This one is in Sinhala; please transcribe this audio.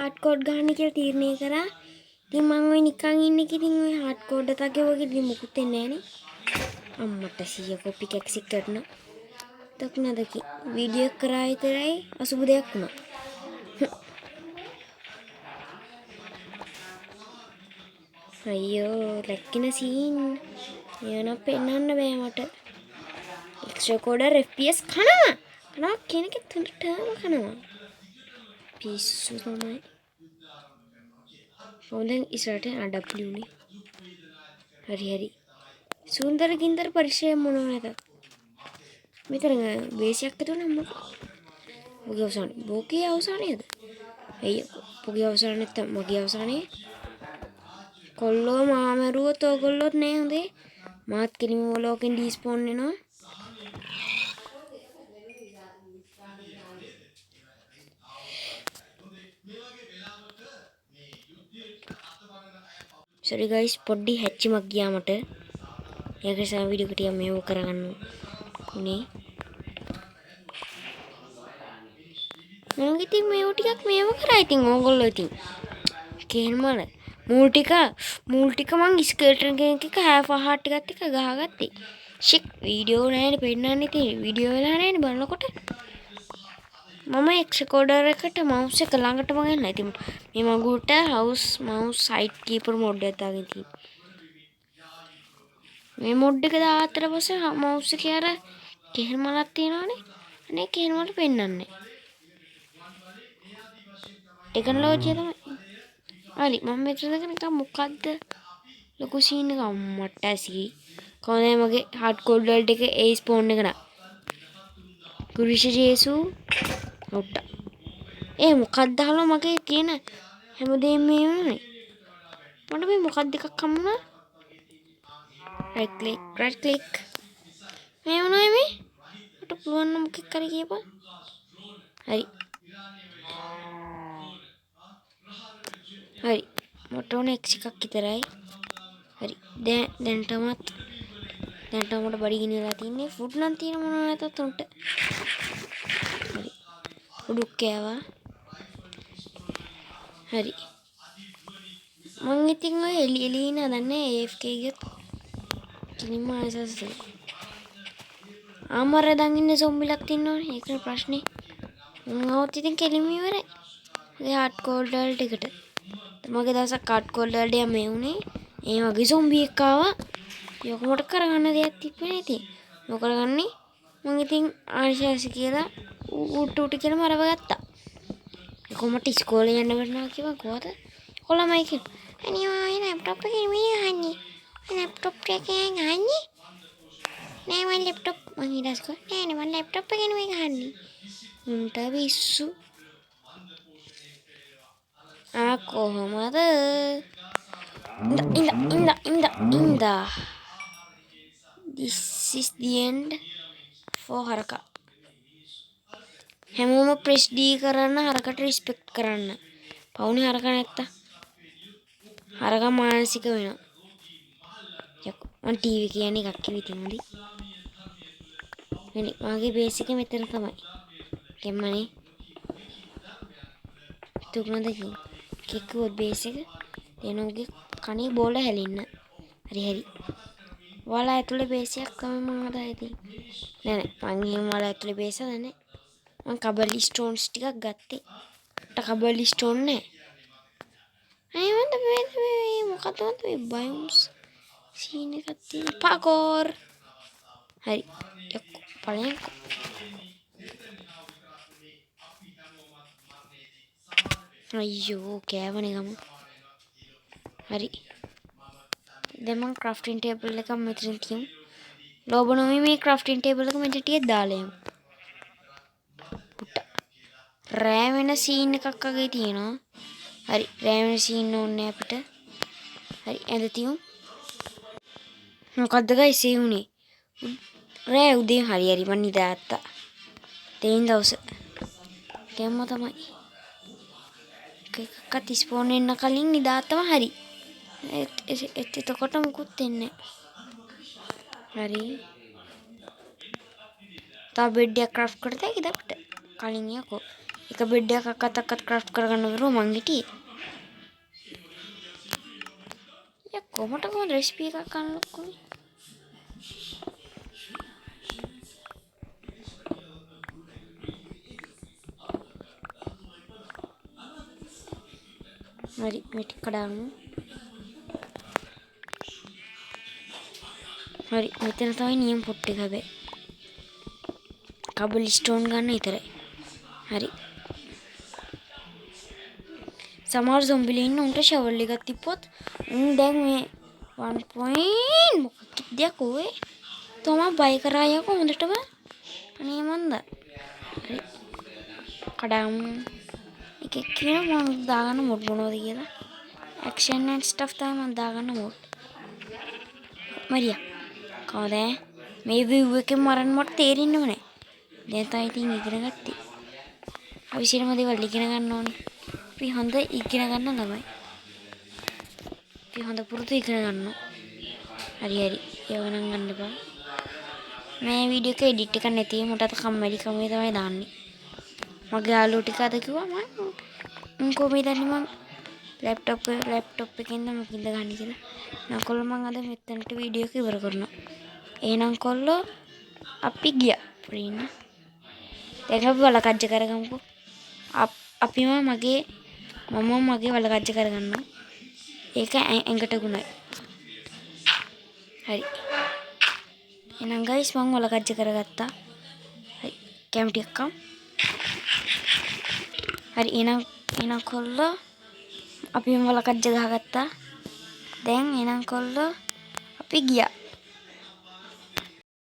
හાඩ් කෝඩ් ගන්න කියලා තීරණය කරා. ඉතින් මම ওই නිකන් ඉන්නේ කිතින් ওই හાඩ් කෝඩ් එකක් ගෙවගේ ඉතින් මුකුත් වෙන්නේ නැහනේ. අම්මට සීය කොපි කැක්සික් කරනවා. තක්නදකි වීඩියෝ කරා විතරයි අසුබ දෙයක් වුණා. අයියෝ ලැක්කින සීන් යන පෙන්වන්න බෑ මට. එක්ස්ට්‍රා කෝඩර් FPS කනවා කෙනෙක් තුනටම කනවා. පිස්සු තමයි. හොඳෙන් ඉස්සරහට W නේ. හරි. සුන්දර කින්දර පරිශ්‍රය මොනව නැතත්. මෙතන බේසියක් ඇතුළේ නම් බෝගේ අවසානයේද? පොගේ අවසානය නැත්තම් මගේ අවසානයේ කොල්ලෝ මාමරුවොත් ඕගොල්ලොත් නෑ හොඳේ. මාත් කෙලිම වලෝකෙන් ඩිස්පෝන් වෙනවා. sorry guys පොඩ්ඩි හැච්චිමක් ගියා මට. ඒක නිසා වීඩියෝ එක ටිකක් මේව කරගන්න උනේ. මම ඉතින් මේව ටිකක් මේව කරා ඉතින් ඕගොල්ලෝ ඉතින් කේන්මල මූල් ටික මං ස්කේටර් කෙනෙක් එක හෑෆ් හાર્ට් එකත් එක්ක ගහගත්තේ. ෂික් වීඩියෝ නෑනේ පෙන්නන්නේ ඉතින් වීඩියෝ වෙලා නෑනේ බලනකොට. මම එක්ස් රෙකෝඩර් එකට මවුස් එක ළඟටම ගන්න. ඉතින් මේ මගුට මවුස් සයිඩ් කීපර් මොඩ් එකක් දාගෙන තියෙනවා. මේ මොඩ් එක දාතර පස්සේ මවුස් එකේ අර කෙහෙල් මලක් තියෙනවනේ. අනේ කෙහෙල් මල පෙන්නන්නේ. ටෙක්නොලොජිය තමයි. හරි මම මෙතන නිකන් මොකද්ද ලොකු සීන් එකක් මට ඇසි. කොහොමද මගේ හાર્ඩ් කෝඩ් වලට එක ඒ ස්පෝන් එක නා. කුරිෂ ජේසු ඔට්ට. මොකක්ද අහලා මගේ තියෙන හැමදේම මේ වුණේ. මට මේ මොකක්ද එකක් හම්බුණා. right click මේ වුණා මේ. මට පුළුවන් නම් මොකක් කරේ කියපන්. හරි මට ඕන X එකක් විතරයි. හරි දැන්ටමත් බඩගිනි වෙලා තින්නේ. ෆුඩ් නම් තියෙන මොනවා නැතත් උන්ට. හරි උඩුක් කෑවා. හරි මං ඉතින් ඔය එලි ඉන්න හදන්නේ AFK ගියත් කිලිම ආසස් ආමර දන් ඉන්නේ සොම්බිලක් තින්නවනේ. ඒකනේ ප්‍රශ්නේ. මං આવත් ඉතින් කෙලිම ඉවරයි. ඒ හાર્ඩ් කෝඩ් වල ටිකට මගේ දවසක් හાર્ඩ් කෝඩ් වලට යන්නේ උනේ. ඒ වගේ සොම්බි එකක් ආවා. යක මොකට කරගන්න දෙයක් තිබ්බේ නැති. මොකද කරගන්නේ මං ඉතින් ආශාසි කියලා ඌට කියලා මරව ගත්තා. ඒක මට ඉස්කෝලේ යන්න වෙනවා කිව්වා කොහොමද? කොළමයි කිව්වා. අනේ ආයේ ලැප්ටොප් එකේ මේ අහන්නේ. ලැප්ටොප් එකේ ගහන්නේ. නෑ මම ලැප්ටොප් මං ඊටස්ක නෑනේ මම ලැප්ටොප් එකේ නෙමෙයි ගහන්නේ. උන්ට විශ්සු කොහොමද? ඉඳ this is the end for හරකා. හැමෝම ප්‍රෙස් D කරන්න හරකට රිස්පෙක්ට් කරන්න. පවුනේ හරක නැත්තා. හරක මානසික වෙනවා. යකෝ මං ටීවී කියන්නේ එකක් කිව්ව ඉතින් හරි. මගේ බේස් එක මෙතන තමයි. කෙම්මනේ. තුනද කික්කුවත් බේස් එක එනෝගේ කණේ බෝල හැලින්න. හරි. වල ඇතුලේ බේස් එකක් තමයි මම හදා ඉතින්. නෑ මං එහෙම වල ඇතුලේ බේස් හදන්නේ. මං කබලි ස්ටෝන්ස් ටිකක් ගත්තේ. මට කබලි ස්ටෝන් නෑ. මොකද මේ බයොම්ස් සීන් එකක් තියෙන පාකෝර්. හරි යකෝ පළයන්කෝ. අයියෝ කෑවනේ ගම. හරි දැන් මම ක්‍රාෆ්ටින් ටේබල් එක මෙතන තියමු. ලෝබ නොවි මේ ක්‍රාෆ්ටින් ටේබල් එක මෙතන ටිකක් දාලා යමු. රෑ වෙන සීන් එකක් වගේ තියෙනවා. හරි රෑ වෙන සීන් ඕනේ අපිට. හරි ඇඳ තියමු. මොකද්ද ගයිස් ඒ උනේ? රෑ උදේ හරි මම නිදාගත්තා. තේින් දවස. කැම්ම තමයි. එකක් ස්පෝන් වෙන්න කලින් නිදාගත්තම හරි. එතකොට මුකුත් වෙන්නේ නැහැ. හරි. තව බෙඩ් එකක් ක්‍රාෆ්ට් කරලා ඉදපට කලින් යකෝ. එක බෙඩ් එකක් අතක්වත් ක්‍රාෆ්ට් කරගන්න බැරුව මං හිටියේ. කොහොමද රෙසිපි එකක් අන්ලොක් වුනේ? හරි මේ ටික කඩාමු. හරි මෙතන තමයි නියම පොට් එක හැබැයි. කබල් ස්ටෝන් ගන්න විතරයි. හරි. සමහර zombies ඉන්න උන්ට shovel එකක් තිබ්බොත් උන් දැන් මේ 1 point මොකක්ද දෙයක් ඔය තෝම බයි කරා යකෝ හොඳටම. අනේ මන්ද. හරි. කඩාමු. එක කියන මම දාගන්න මොඩ් මොනවද කියලා. action and stuff තමයි මම දාගන්න මොඩ්. මරියා. කවද මේ view එකෙන් මරන්න මට තේරෙන්නේ නැහැ. දැන් තමයි ඉතින් ඉගෙන ගත්තේ. අපි සියලුම දේවල් ඉගෙන ගන්න ඕනේ. අපි හොඳ ඉගෙන ගන්න ළමයි. අපි හොඳ පුරුදු ඉගෙන ගන්නවා. හරි හරි. ඒව නම් ගන්න එපා. මේ වීඩියෝ එක එඩිට් එක නැති මොකටද කම්මැලි කමේ තමයි දාන්නේ. මගේ යාළුවෝ ටික අද කිව්වා මම කොහොමද දන්නේ මම ලැප්ටොප් එකෙන් නම් ඉඳ ගන්න කියලා. නකොල්ල මම අද මෙතනට වීඩියෝ එක ඉවර කරනවා. එහෙනම් කොල්ලෝ අපි ගියා. ප්‍රීන. දැන් අපි වලකජ්ජ කරගමුකෝ. අපිම මගේ වලකජ්ජ කරගන්නවා. ඒක ඇඟට ගුණයි. හරි. එහෙනම් ගයිස් මම වලකජ්ජ කරගත්තා. හරි. කැමටි එක්කම්. හරි එහෙනම් කොල්ලෝ අපි වලකජ්ජ ගහගත්තා. දැන් එහෙනම් කොල්ලෝ අපි ගියා.